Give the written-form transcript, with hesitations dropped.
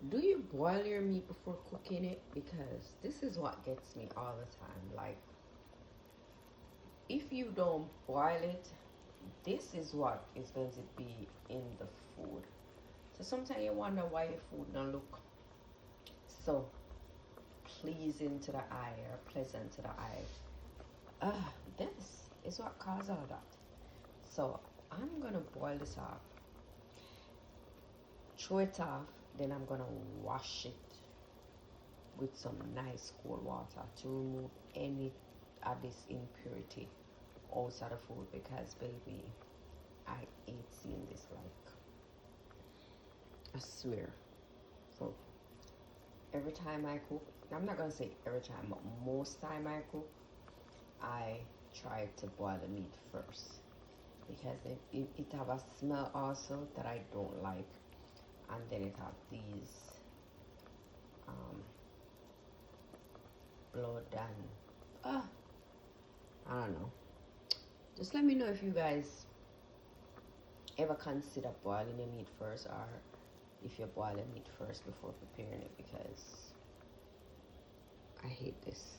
Do you boil your meat before cooking it? Because this is what gets me all the time. Like, if you don't boil it, this is what is going to be in the food. So sometimes you wonder why your food don't look so pleasing to the eye or pleasant to the eye. This is what caused all that. So I'm gonna boil this off, throw it off, then I'm gonna wash it with some nice cold water to remove any of this impurity outside the food, because baby, I hate seeing this, like, I swear. So every time I cook, I'm not gonna say every time, but most time I cook, I try to boil the meat first, because it have a smell also that I don't like, and then it have these um, blood and I don't know. Just let me know if you guys ever consider boiling your meat first, or if you boil your meat first before preparing it, because I hate this.